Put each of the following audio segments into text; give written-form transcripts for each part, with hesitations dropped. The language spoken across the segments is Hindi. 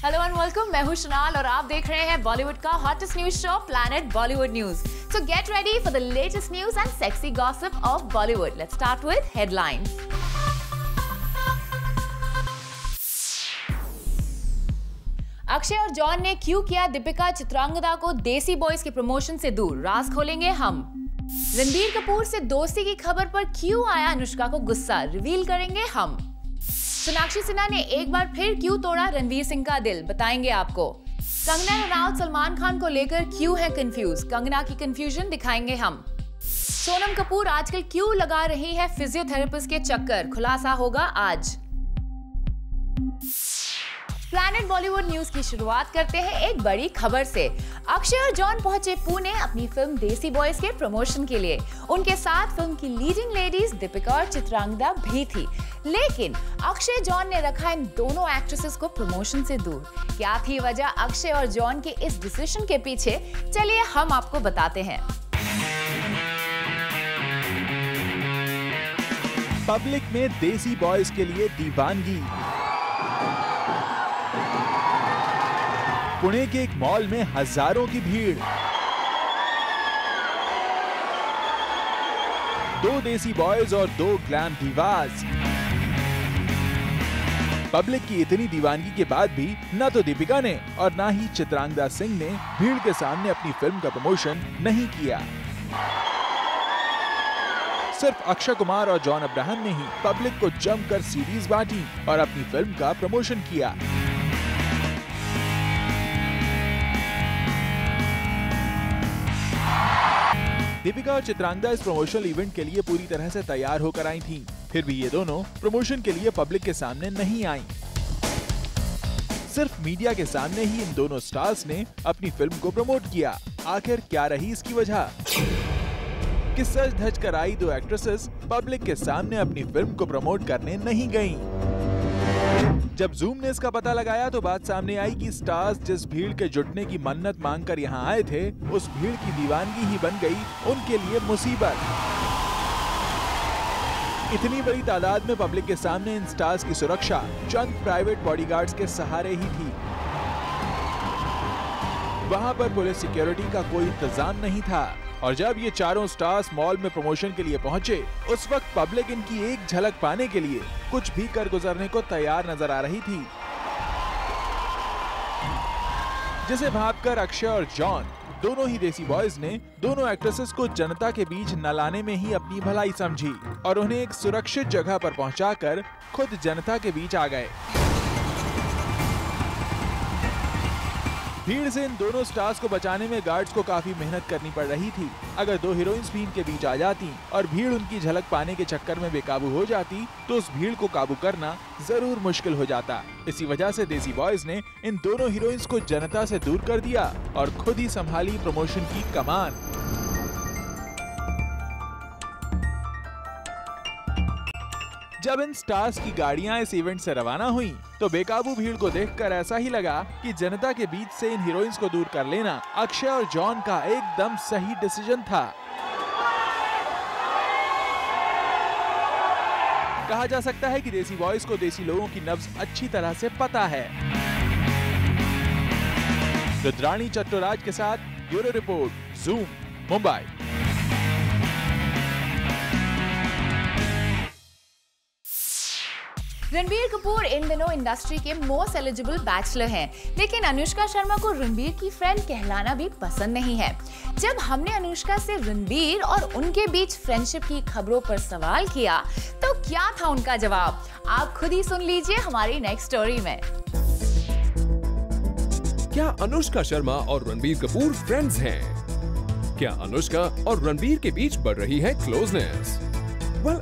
हेलो एंड वेलकम, मैं हूं शनाल और आप देख रहे हैं बॉलीवुड का hottest news show planet Bollywood news. So get ready for the latest news and sexy gossip of Bollywood. Let's start with headlines. Akshay और जॉन ने क्यों किया दीपिका चित्रांगदा को देसी बॉयज के प्रमोशन से दूर, राज खोलेंगे हम। रणबीर कपूर से दोस्ती की खबर पर क्यों आया अनुष्का को गुस्सा, रिवील करेंगे हम। सोनाक्षी सिन्हा ने एक बार फिर क्यों तोड़ा रणवीर सिंह का दिल, बताएंगे आपको। कंगना रनौत सलमान खान को लेकर क्यों है कंफ्यूज, कंगना की कंफ्यूजन दिखाएंगे हम। सोनम कपूर आजकल क्यों लगा रही है फिजियोथेरेपिस्ट के चक्कर, खुलासा होगा आज। प्लैनेट बॉलीवुड न्यूज की शुरुआत करते हैं एक बड़ी खबर से। अक्षय और जॉन पहुंचे पुणे अपनी फिल्म देसी बॉयज के प्रमोशन के लिए। उनके साथ फिल्म की लीडिंग लेडीज दीपिका और चित्रांगदा भी थी, लेकिन अक्षय जॉन ने रखा इन दोनों एक्ट्रेसेस को प्रमोशन से दूर। क्या थी वजह अक्षय और जॉन के इस डिसीजन के पीछे, चलिए हम आपको बताते हैं। पब्लिक में देसी बॉयज के लिए दीवानगी। पुणे के एक मॉल में हजारों की भीड़। दो देसी बॉयज और दो ग्लैम दीवास। पब्लिक की इतनी दीवानगी के बाद भी न तो दीपिका ने और न ही चित्रांगदा सिंह ने भीड़ के सामने अपनी फिल्म का प्रमोशन नहीं किया। सिर्फ अक्षय कुमार और जॉन अब्राहम ने ही पब्लिक को जमकर सीडीज बांटी और अपनी फिल्म का प्रमोशन किया। दीपिका और चित्रांगदा इस प्रमोशनल इवेंट के लिए पूरी तरह से तैयार होकर आई थीं। फिर भी ये दोनों प्रमोशन के लिए पब्लिक के सामने नहीं आईं। सिर्फ मीडिया के सामने ही इन दोनों स्टार्स ने अपनी फिल्म को प्रमोट किया। आखिर क्या रही इसकी वजह? कि सज धज कर आई दो एक्ट्रेसेस पब्लिक के सामने अपनी फिल्म को प्रमोट करने नहीं गईं। जब जूम ने इसका पता लगाया तो बात सामने आई कि स्टार्स जिस भीड़ के जुटने की मन्नत मांगकर यहाँ आए थे, उस भीड़ की दीवानगी ही बन गई उनके लिए मुसीबत। इतनी बड़ी तादाद में पब्लिक के सामने इन स्टार्स की सुरक्षा चंद प्राइवेट बॉडीगार्ड्स के सहारे ही थी। वहां पर पुलिस सिक्योरिटी का कोई इंतजाम नहीं था और जब ये चारों स्टार्स मॉल में प्रमोशन के लिए पहुंचे, उस वक्त पब्लिक इनकी एक झलक पाने के लिए कुछ भी कर गुजरने को तैयार नजर आ रही थी, जिसे भांपकर अक्षय और जॉन, दोनों ही देसी बॉयज ने दोनों एक्ट्रेसेस को जनता के बीच न लाने में ही अपनी भलाई समझी और उन्हें एक सुरक्षित जगह पर पहुंचाकर खुद जनता के बीच आ गए। भीड़ से इन दोनों स्टार्स को बचाने में गार्ड्स को काफी मेहनत करनी पड़ रही थी। अगर दो हीरोइंस भी इनके बीच आ जाती और भीड़ उनकी झलक पाने के चक्कर में बेकाबू हो जाती तो उस भीड़ को काबू करना जरूर मुश्किल हो जाता। इसी वजह से देसी बॉयज ने इन दोनों हीरोइंस को जनता से दूर कर दिया और खुद ही संभाली प्रमोशन की कमान। जब इन स्टार्स की गाड़ियां इस इवेंट से रवाना हुई तो बेकाबू भीड़ को देखकर ऐसा ही लगा कि जनता के बीच से इन हीरोइंस को दूर कर लेना अक्षय और जॉन का एकदम सही डिसीजन था। कहा जा सकता है कि देसी बॉयज को देसी लोगों की नब्ज अच्छी तरह से पता है। रुद्राणी चट्टोराज के साथ bureau report, Zoom, Mumbai. Ranbir Kapoor इन दिनों इंडस्ट्री के मोस्ट एलिजिबल बैचलर हैं, लेकिन अनुष्का शर्मा को रणबीर की फ्रेंड कहलाना भी पसंद नहीं है। जब हमने अनुष्का से रणबीर और उनके बीच फ्रेंडशिप की खबरों पर सवाल किया तो क्या था उनका जवाब, आप खुद ही सुन लीजिए हमारी नेक्स्ट स्टोरी में। क्या अनुष्का शर्मा और रणबीर कपूर फ्रेंड्स हैं? क्या अनुष्का और रणबीर के बीच बढ़ रही है क्लोजनेस?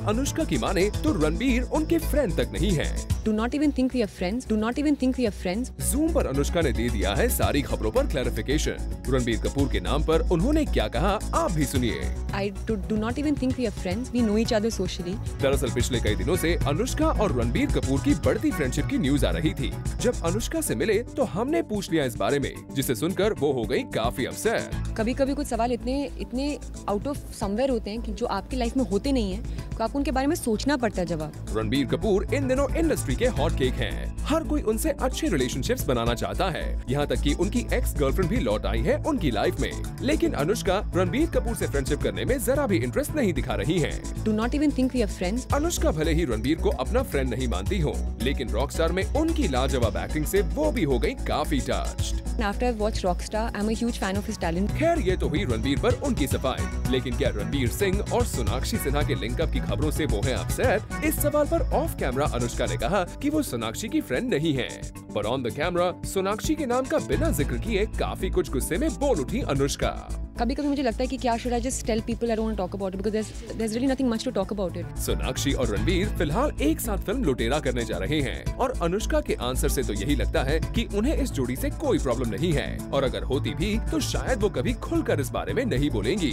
अनुष्का की माने तो रणबीर उनके फ्रेंड तक नहीं है। Do not even think we are friends. Do not even think we are friends. Zoom पर अनुष्का ने दे दिया है सारी खबरों पर क्लैरिफिकेशन। रणबीर कपूर के नाम पर उन्होंने क्या कहा, आप भी सुनिए। I do not even think we are friends. We know each other socially. दरअसल पिछले कई दिनों से अनुष्का और रणबीर कपूर की बढ़ती फ्रेंडशिप की न्यूज आ रही थी। जब अनुष्का से मिले तो हमने पूछ लिया इस बारे में, जिसे सुनकर वो हो गई काफी अपसेट। कभी कभी कुछ सवाल इतने आउट ऑफ समवेयर होते हैं कि जो आपकी लाइफ में होते नहीं है, तो आपको उनके बारे में सोचना पड़ता है जवाब। रणबीर कपूर इन दिनों इंडस्ट्री के हॉट केक हैं। हर कोई उनसे अच्छे रिलेशनशिप्स बनाना चाहता है, यहाँ तक कि उनकी एक्स गर्लफ्रेंड भी लौट आई है उनकी लाइफ में। लेकिन अनुष्का रणबीर कपूर से फ्रेंडशिप करने में जरा भी इंटरेस्ट नहीं दिखा रही है। Do not even think we are friends. Anushka भले ही रणबीर को अपना फ्रेंड नहीं मानती हो, लेकिन रॉकस्टार में उनकी लाजवाब एक्टिंग से वो भी हो गई काफी touched. After I've watched Rockstar, I'm a huge fan of his talent. खैर ये तो हुई रणबीर पर उनकी सफाई, लेकिन क्या रणबीर सिंह और सोनाक्षी सिन्हा के लिंकअप की खबरों से वो हैं अपसेट? इस सवाल पर ऑफ कैमरा अनुष्का ने कहा कि वो सोनाक्षी की फ्रेंड नहीं है, पर ऑन द कैमरा सोनाक्षी के नाम का बिना जिक्र किए काफी कुछ गुस्से में बोल उठी अनुष्का। कभी-कभी मुझे लगता है कि क्या should I just tell people I don't want to talk about it because there's really nothing much to talk about it. Sonakshi और रणबीर फिलहाल एक साथ फिल्म लुटेरा करने जा रहे हैं और अनुष्का के आंसर से तो यही लगता है कि उन्हें इस जोड़ी से कोई प्रॉब्लम नहीं है, और अगर होती भी तो शायद वो कभी खुलकर इस बारे में नहीं बोलेंगी।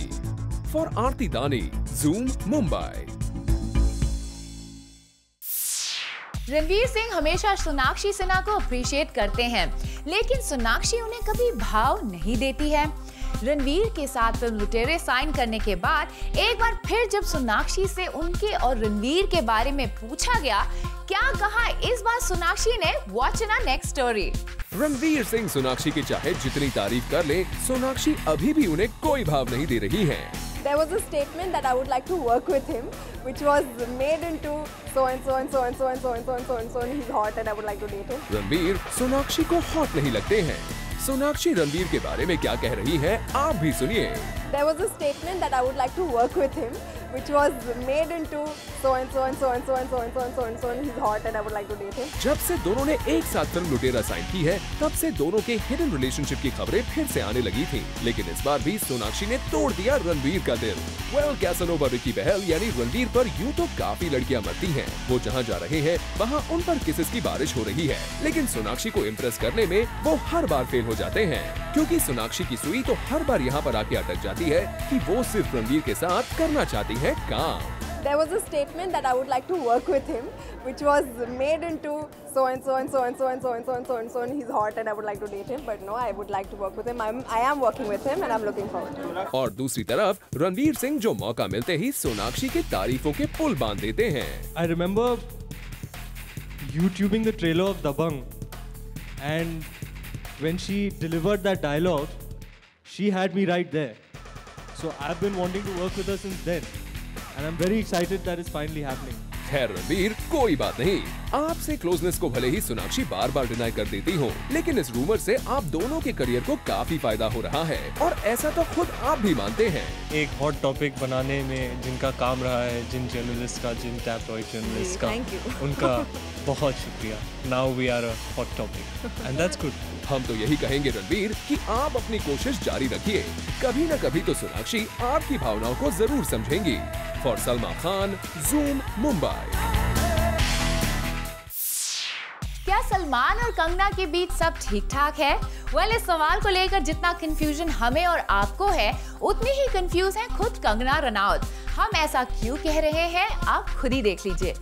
फॉर आरती दानी, Zoom, मुंबई। रणवीर सिंह हमेशा सोनाक्षी सिन्हा को अप्रिशिएट करते हैं, लेकिन सोनाक्षी उन्हें कभी भाव नहीं देती है। रणवीर के साथ फिल्म लुटेरे साइन करने के बाद एक बार फिर जब सोनाक्षी से उनके और रणवीर के बारे में पूछा गया, क्या कहा इस बार सोनाक्षी ने? Watch in our next story. Ranveer Singh Sonakshi की चाहे जितनी तारीफ कर ले, सोनाक्षी अभी भी उन्हें कोई भाव नहीं दे रही है। There was a statement that I would like to work with him, which was made into so and so and so and so and so and so and so and so and he's hot and I would like to date him. Ranveer Sonakshi को हॉट नहीं लगते हैं। सोनाक्षी रणवीर के बारे में क्या कह रही है, आप भी सुनिए। There was a statement that I would like to work with him, which was made into so and so and so and so and so and so and so and so and he's hot and I would like to date him. जब से दोनों ने एक साथ फिल्म लुटेरा साइन की है, तब से दोनों के हिडन रिलेशनशिप की खबरें फिर से आने लगी थी, लेकिन इस बार भी सोनाक्षी ने तोड़ दिया रणवीर का दिल। वेल, कैसनोवा रिकी बहल यानी रणवीर पर यूं तो काफी लड़कियां मरती हैं। वो जहां जा रहे हैं वहां उन पर किसेस की बारिश हो रही है, लेकिन सोनाक्षी को इम्प्रेस करने में वो हर बार फेल हो जाते हैं, क्योंकि सोनाक्षी की सुई तो हर बार यहाँ पर आके अटक जाती है कि वो सिर्फ रणवीर के साथ करना चाहती है काम। There was a statement that I would like to work with him, which was made into so and so and so and so and so and so and so and so and he's hot and I would like to date him, but no, I would like to work with him. I am working with him and I'm looking forward to it. और दूसरी तरफ रणवीर सिंह जो मौका मिलते ही सोनाक्षी के तारीफों के पुल बांध देते हैं। I remember YouTubing the trailer of Dabang, and when she delivered that dialogue, she had me right there. So I've been wanting to work with her since then, and I'm very excited that it's finally happening. खैर रणवीर, कोई बात नहीं, आपसे क्लोजनेस को भले ही सोनाक्षी बार बार डिनाई कर देती हो, लेकिन इस रूमर से आप दोनों के करियर को काफी फायदा हो रहा है, और ऐसा तो खुद आप भी मानते हैं। एक हॉट टॉपिक बनाने में जिनका काम रहा है, जिन जर्नलिस्ट का, जिन टैबलॉइड जर्नलिस्ट का, उनका बहुत शुक्रिया। Now we are a hot topic, and that's good. हम तो यही कहेंगे रणवीर कि आप अपनी कोशिश जारी रखिए, कभी न कभी तो सोनाक्षी आपकी भावनाओं को जरूर समझेंगी। For Salma Khan, Zoom, Mumbai. क्या सलमान और कंगना के बीच सब ठीक ठाक है? वेल, इस सवाल को लेकर जितना कंफ्यूजन हमें और आपको है, उतनी ही कंफ्यूज है खुद कंगना रनौत। हम ऐसा क्यों कह रहे हैं, आप खुद ही देख लीजिए।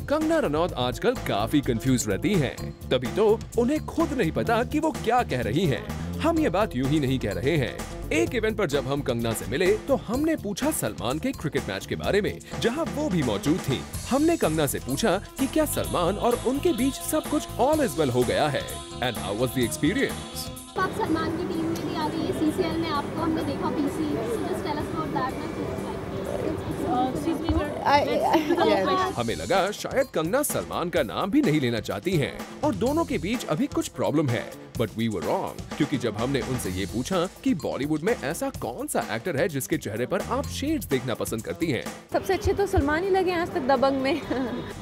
कंगना रनौत आजकल काफी कंफ्यूज रहती हैं, तभी तो उन्हें खुद नहीं पता कि वो क्या कह रही हैं। हम ये बात यूं ही नहीं कह रहे हैं। एक इवेंट पर जब हम कंगना से मिले तो हमने पूछा सलमान के क्रिकेट मैच के बारे में, जहां वो भी मौजूद थी। हमने कंगना से पूछा कि क्या सलमान और उनके बीच सब कुछ ऑल इज वेल हो गया है, and how was the experience. आप सलमान की टीम में भी आ गई है, CCL में आपको हमने देखा PC, so just tell us about that. हमें लगा शायद कंगना सलमान का नाम भी नहीं लेना चाहती हैं और दोनों के बीच अभी कुछ प्रॉब्लम है, बट वी वर रॉन्ग, क्योंकि जब हमने उनसे ये पूछा कि बॉलीवुड में ऐसा कौन सा एक्टर है जिसके चेहरे पर आप शेड्स देखना पसंद करती हैं, सबसे अच्छे तो सलमान ही लगे आज तक दबंग में।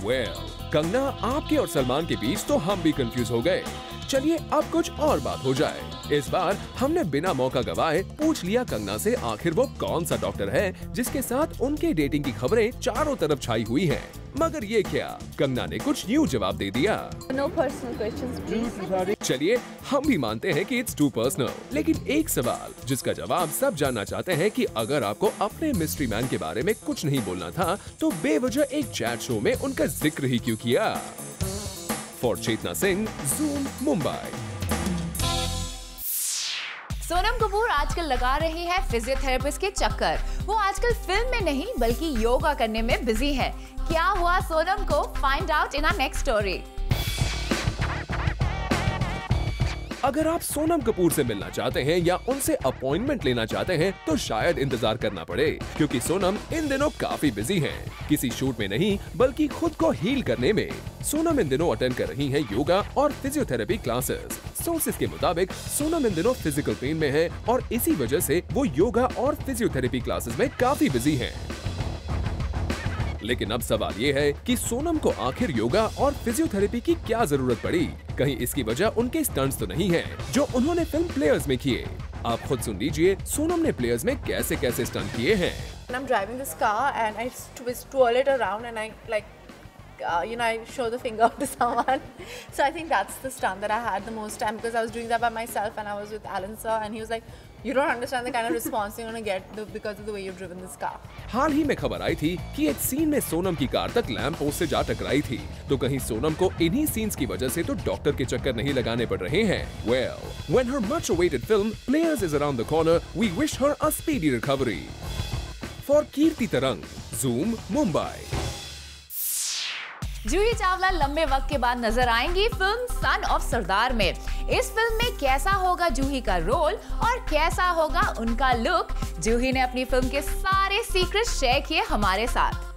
वेल, कंगना, आपके और सलमान के बीच तो हम भी कंफ्यूज हो गए। चलिए अब कुछ और बात हो जाए। इस बार हमने बिना मौका गवाए पूछ लिया कंगना से आखिर वो कौन सा डॉक्टर है जिसके साथ उनके डेटिंग की खबरें चारों तरफ छाई हुई हैं। मगर ये क्या, कंगना ने कुछ यूं जवाब दे दिया, No personal questions, please. चलिए हम भी मानते हैं कि इट्स टू पर्सनल, लेकिन एक सवाल जिसका जवाब सब जानना चाहते हैं कि अगर आपको अपने मिस्ट्री मैन के बारे में कुछ नहीं बोलना था तो बेवजह एक चैट शो में उनका जिक्र ही क्यों किया। For Chetna Singh, Zoom, Mumbai. सोनम कपूर आजकल लगा रही है फिजियोथेरेपिस्ट के चक्कर। वो आजकल फिल्म में नहीं बल्कि योगा करने में बिजी है। क्या हुआ सोनम को? Find out in our next story. अगर आप सोनम कपूर से मिलना चाहते हैं या उनसे अपॉइंटमेंट लेना चाहते हैं तो शायद इंतजार करना पड़े, क्योंकि सोनम इन दिनों काफी बिजी हैं। किसी शूट में नहीं बल्कि खुद को हील करने में। सोनम इन दिनों अटेंड कर रही हैं योगा और फिजियोथेरेपी क्लासेस। सोर्सेज के मुताबिक सोनम इन दिनों फिजिकल पेन में है और इसी वजह से वो योगा और फिजियोथेरेपी क्लासेस में काफी बिजी हैं। लेकिन अब सवाल ये है कि सोनम को आखिर योगा और फिजियोथेरेपी की क्या जरूरत पड़ी? कहीं इसकी वजह उनके स्टंट्स तो नहीं है जो उन्होंने फिल्म प्लेयर्स में किए। आप खुद सुन लीजिए सोनम ने प्लेयर्स में कैसे कैसे स्टंट किए हैं। I'm driving this car and I twirl it around and I I show the finger to someone. So I think that's the stunt that I had the most time because I was doing that by myself and I was with Alan sir and he was like, you don't understand the kind of response you're going to get because of the way you've driven this car. हाल ही में खबर आई थी कि एक सीन में सोनम की कार तक लैंप पोस्ट से जा टकराई थी, तो कहीं सोनम को इन्हीं सीन्स की वजह से तो डॉक्टर के चक्कर नहीं लगाने पड़ रहे हैं। Well, when her much awaited film Players is around the corner, we wish her a speedy recovery. For Kirti Tarang, Zoom, Mumbai. Juhi Chawla लंबे वक्त के बाद नजर आएंगी फिल्म सन ऑफ सरदार में। इस फिल्म में कैसा होगा जूही का रोल और कैसा होगा उनका लुक? जूही ने अपनी फिल्म के सारे सीक्रेट शेयर किए हमारे साथ।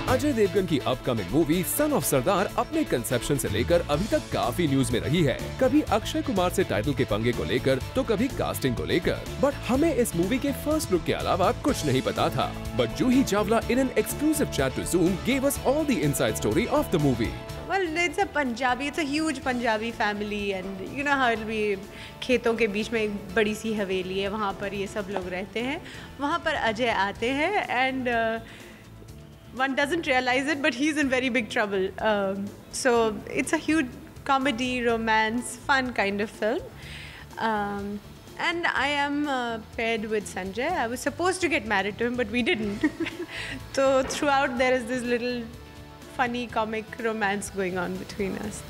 अजय देवगन की अपकमिंग मूवी सन ऑफ सरदार अपने कंसेप्शन से लेकर अभी तक काफी न्यूज में रही है। कभी अक्षय कुमार से टाइटल के पंगे को लेकर तो कभी कास्टिंग को लेकर, बट हमें इस मूवी के फर्स्ट लुक के अलावा कुछ नहीं पता था। But Juhi Chawla in an exclusive chat to Zoom gave us all the inside story of the movie. Well, it's a huge Punjabi family and you know how it'll be, खेतों के बीच में एक बड़ी सी हवेली है, वहाँ पर ये सब लोग रहते हैं। वहाँ पर अजय आते हैं and one doesn't realize it, but he's in very big trouble. So it's a huge comedy, romance, fun kind of film. And I am paired with Sanjay. I was supposed to get married to him, but we didn't. So throughout there is this little funny comic romance going on between us.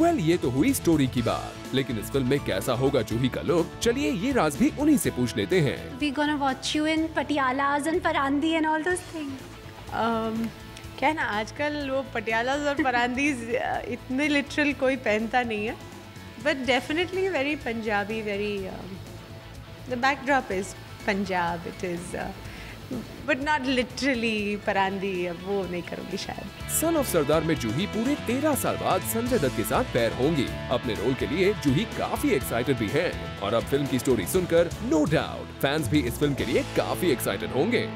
Well, ये तो हुई स्टोरी की बात, लेकिन इस फिल्म में कैसा होगा जूही का लुक? चलिए ये राज भी उन्हीं से पूछ लेते हैं। We're gonna watch you in patialas and parandi and all those things. क्या है ना, आजकल वो पटियाला और परांदीज इतने लिटरल कोई पहनता नहीं है, but definitely very Punjabi, very the backdrop is Punjab, it is but not literally parandi. अब वो नहीं करूँगी शायद। सन ऑफ सरदार में जूही पूरे 13 साल बाद संजय दत्त के साथ पैर होंगी। अपने रोल के लिए जूही काफी एक्साइटेड भी है और अब फिल्म की स्टोरी सुनकर नो डाउट फैंस भी इस फिल्म के लिए काफी एक्साइटेड होंगे।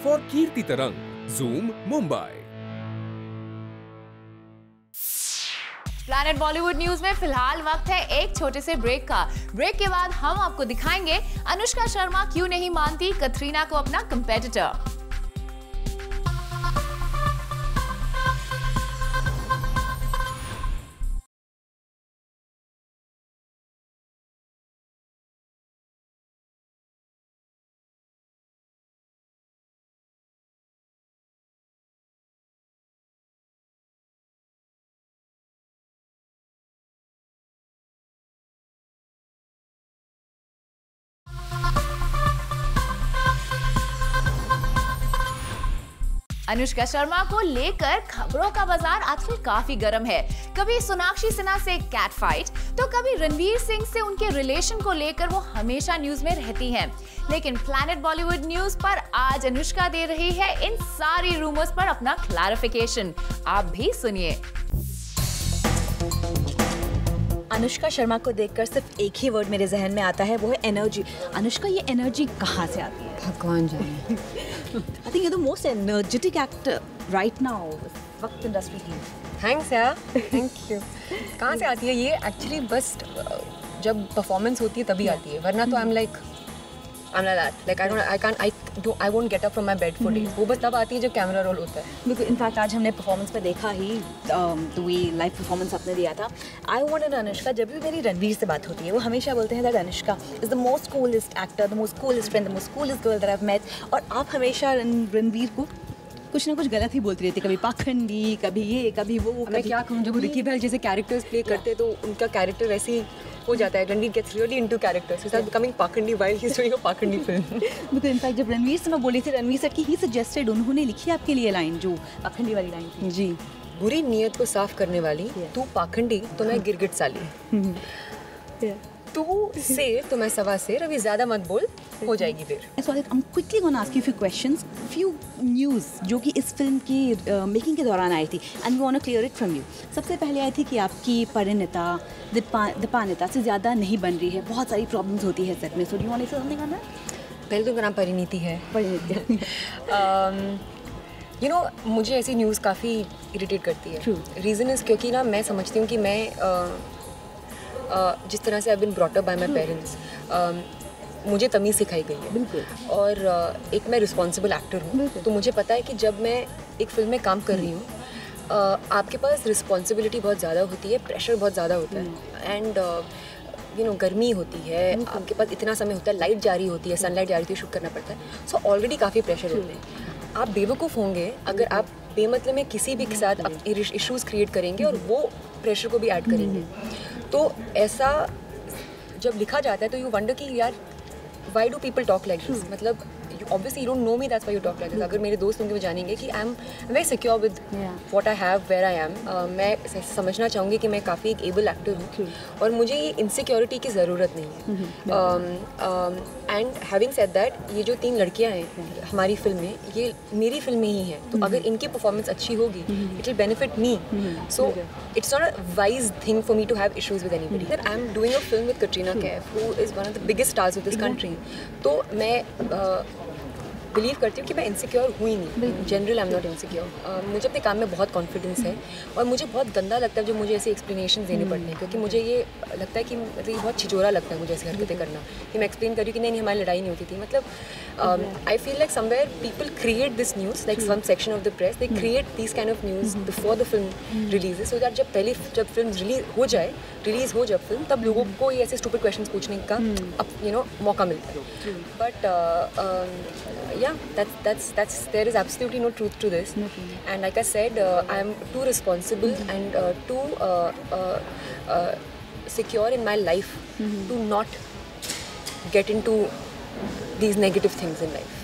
फॉर कीर्ति तरंग, Zoom, Mumbai. Planet Bollywood news में फिलहाल वक्त है एक छोटे से ब्रेक का। ब्रेक के बाद हम आपको दिखाएंगे अनुष्का शर्मा क्यों नहीं मानती कटरीना को अपना कंपेटिटर। अनुष्का शर्मा को लेकर खबरों का बाजार आजकल काफी गर्म है। कभी सोनाक्षी सिन्हा से कैट फाइट, तो कभी रणवीर सिंह से उनके रिलेशन को लेकर वो हमेशा न्यूज में रहती हैं। लेकिन प्लैनेट बॉलीवुड न्यूज पर आज अनुष्का दे रही है इन सारी रूमर्स पर अपना क्लैरिफिकेशन। आप भी सुनिए। अनुष्का शर्मा को देखकर सिर्फ एक ही वर्ड मेरे जहन में आता है, वो है एनर्जी। अनुष्का, ये एनर्जी कहाँ से आती है? भगवान जाने। I think you're the most energetic actor right now वक्त इंडस्ट्री की। थैंक्स यार, थैंक यू। कहाँ से आती है ये? एक्चुअली बस जब परफॉर्मेंस होती है तभी आती है, वरना तो I'm like that. Like I won't get up from my bed for days. वो बस तब आती है जब कैमरा रोल होता है। बिल्कुल, इनफैक्ट आज हमने परफॉर्मेंस पे देखा ही, the way लाइव परफॉर्मेंस आपने दिया था। I wanted अनुष्का, जब भी मेरी रणवीर से बात होती है वो हमेशा बोलते हैं that Anushka is the most coolest actor, the most coolest friend, the most coolest girl that I've met। और आप हमेशा रणवीर को कुछ ना कुछ गलत ही बोलती रहती, कभी पाखंडी, कभी ये, कभी वो। मैं क्या कहूँ, जब रिकी बहल जैसे कैरेक्टर्स प्ले करते तो उनका कैरेक्टर वैसे हो जाता है. Ranveer gets really into character. So he starts becoming Pakhandi while he's doing a Pakhandi film. बिल्कुल. इनफैक्ट जब रणवीर से मैं बोली थी, रणवीर सर की ही सजेस्टेड, उन्होंने लिखी आपके लिए लाइन जो पाखंडी वाली लाइन थी. जी. बुरी नीयत को साफ करने वाली तू पाखंडी तो मैं गिरगिट साली. तू शेर तो मैं सवा शेर, अभी ज़्यादा मत बोल, हो जाएगी फिर. So I'm quickly going to ask you a few questions, few news जो कि इस फिल्म की मेकिंग के दौरान आई थी, and we want to clear it from you. सबसे पहले आई थी कि आपकी परिणीता दीपानिता से ज़्यादा नहीं बन रही है, बहुत सारी प्रॉब्लम्स होती है सेट में. So do you want to say something on that? पहले तो उनका नाम परिणीति है. You know, मुझे ऐसी न्यूज़ काफ़ी इरिटेट करती है. रीज़न इज़ क्योंकि ना मैं समझती हूँ कि मैं जिस तरह से I been brought up by my parents, मुझे तमीज़ सिखाई गई है. बिल्कुल. और एक मैं रिस्पॉन्सिबल एक्टर हूँ, तो मुझे पता है कि जब मैं एक फिल्म में काम कर रही हूँ, आपके पास रिस्पॉन्सिबिलिटी बहुत ज़्यादा होती है, प्रेशर बहुत ज़्यादा होता है, एंड यू नो गर्मी होती है, आपके पास इतना समय होता है, लाइट जा रही होती है, सनलाइट जा रही होती है, शूट करना पड़ता है. सो ऑलरेडी काफ़ी प्रेशर होते हैं. आप बेवकूफ़ होंगे अगर आप बेमतलब में किसी भी के साथ इश्यूज़ क्रिएट करेंगे और वो प्रेशर को भी ऐड करेंगे. तो ऐसा जब लिखा जाता है तो यू वंडर कि यार why do people talk like this. मतलब obviously you don't know me, that's why you talk like this. अगर मेरे दोस्त होंगे वो जानेंगे कि I'm very secure with what I have, where I am. मैं समझना चाहूँगी कि मैं काफ़ी एक एबल एक्टर हूँ और मुझे ये इनसिक्योरिटी की ज़रूरत नहीं है. एंड हैविंग सेड दैट, ये जो 3 लड़कियाँ हैं हमारी फिल्म में, ये मेरी फिल्म में ही हैं, तो अगर इनकी परफॉर्मेंस अच्छी होगी it will benefit me. So it's not a wise thing for me to have issues with anybody. That I am doing a film with Katrina Kaif, who is one of the biggest stars of this country. तो मैं बिलीव करती हूँ कि मैं इनसिक्योर हुई नहीं. General I am not insecure. मुझे अपने काम में बहुत कॉन्फिडेंस है और मुझे बहुत गंदा लगता है जब मुझे ऐसे एक्सप्लेनेशन देने पड़ते हैं, क्योंकि मुझे ये लगता है कि मतलब ये बहुत छिजोरा लगता है मुझे ऐसी हरकतें करना कि मैं एक्सप्लेन करूँ कि नहीं हमारी लड़ाई नहीं होती थी. मतलब I feel like somewhere people create this news, like some section of the press, they create this kind of news before the film release, so that जब फिल्म रिलीज़ हो जब फिल्म, तब लोगों को ये ऐसे स्टूपिड क्वेश्चन पूछने का मौका मिलता है. But yeah, there is absolutely no truth to this. And like I said, I am too responsible and too secure in my life to not get into these negative things in life.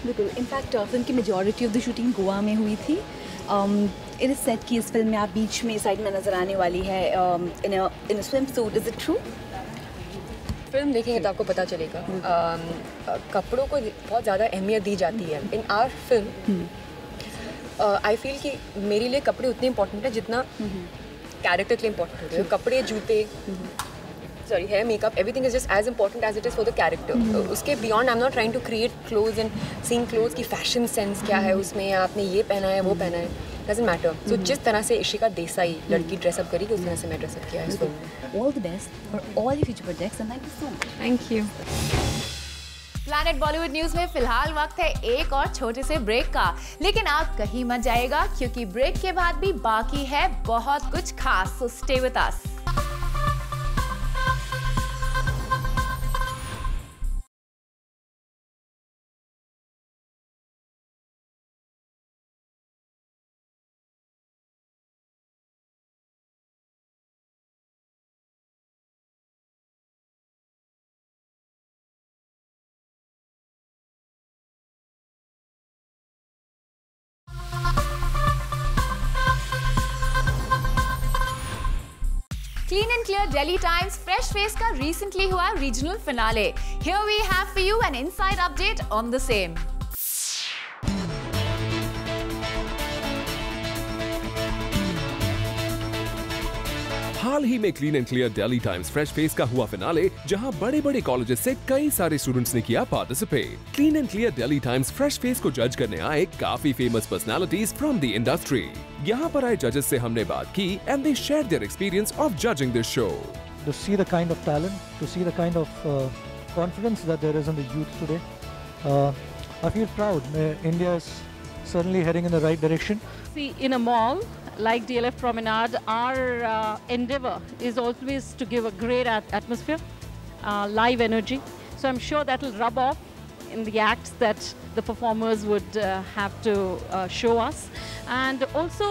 बिल्कुल. इनफैक्ट फिल्म की majority of the shooting Goa में हुई थी. इन सेट की इस फिल्म में आप बीच में साइड में नज़र आने वाली है in a swimsuit. Is it true? Film देखेंगे तो आपको पता चलेगा. कपड़ों को बहुत ज़्यादा अहमियत दी जाती है in our film. I feel कि मेरे लिए कपड़े उतने इम्पोर्टेंट है जितना कैरेक्टर के लिए इम्पोर्टेंट होते हैं. कपड़े, जूते, hair, makeup, everything is just as important as it is for the character. उसके beyond, I'm not trying to create clothes and seeing clothes की fashion sense क्या है उसमें, आपने ये पहना है वो पहना है, doesn't matter. So जिस तरह से इशिका देसाई लड़की ड्रेस अप करी, उस तरह से मैं ड्रेस अप किया है इसको. All the best for all your future projects and thank you so much. Thank you. Planet Bollywood news में फिलहाल वक्त है एक और छोटे से ब्रेक का, लेकिन आप कहीं मत जाइएगा क्योंकि ब्रेक के बाद भी बाकी है बहुत कुछ खास. So stay with us. Clean and Clear Delhi Times Fresh Face का recently हुआ regional finale. Here we have for you an inside update on the same. हाल ही में clean and clear Delhi times fresh face का हुआ फिनाले, जहां बड़े-बड़े कॉलेजेस से कई सारे स्टूडेंट्स ने किया participate. Clean and clear Delhi times fresh face को जज करने आए काफी famous personalities from the industry. यहां पर आए जजेस से हमने बात की and they shared their experience of judging this show. To see the kind of talent, to see the kind of confidence that there is in the youth today, I feel proud. India is certainly heading in the right direction. See, in a mall like DLF Promenade, our endeavor is always to give a great atmosphere, live energy. So I'm sure that will rub off in the acts that the performers would have to show us. And also,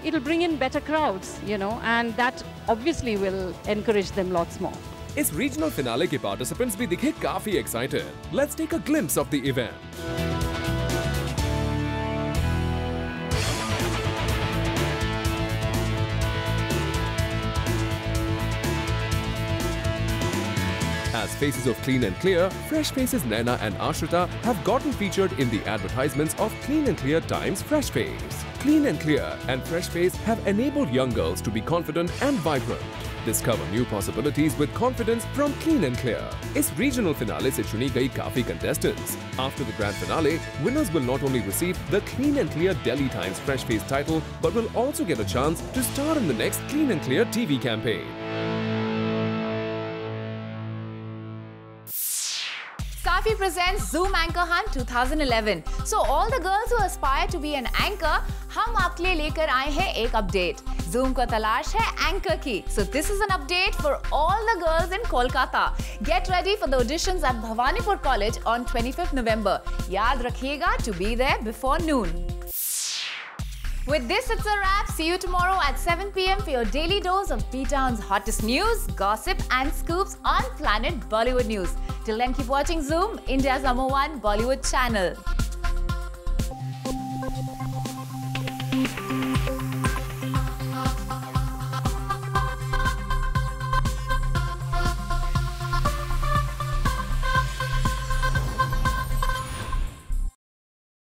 it'll bring in better crowds, you know, and that obviously will encourage them lots more. इस रीजनल फिनाले के पार्टिसिपेंट्स भी दिखे काफी excited. Let's take a glimpse of the event. As faces of Clean and Clear, fresh faces Naina and Ashrita have gotten featured in the advertisements of Clean and Clear Times Fresh Face. Clean and Clear and Fresh Face have enabled young girls to be confident and vibrant. Discover new possibilities with confidence from Clean and Clear. इस regional finale से चुनी गई काफी contestants. After the grand finale, winners will not only receive the Clean and Clear Delhi Times Fresh Face title, but will also get a chance to star in the next Clean and Clear TV campaign. Safi presents Zoom Anchor Hunt 2011. So all the girls who aspire to be an anchor, हम आपके लिए लेकर आए हैं एक अपडेट। Zoom को तलाश है एंकर की। So this is an update for all the girls in Kolkata. Get ready for the auditions at Bhawanipur College on 25th November. याद रखिएगा to be there before noon. With this, it's a wrap. See you tomorrow at 7 p.m. for your daily dose of B-Town's hottest news, gossip and scoops on Planet Bollywood News. Till then, keep watching Zoom, India's #1 Bollywood channel.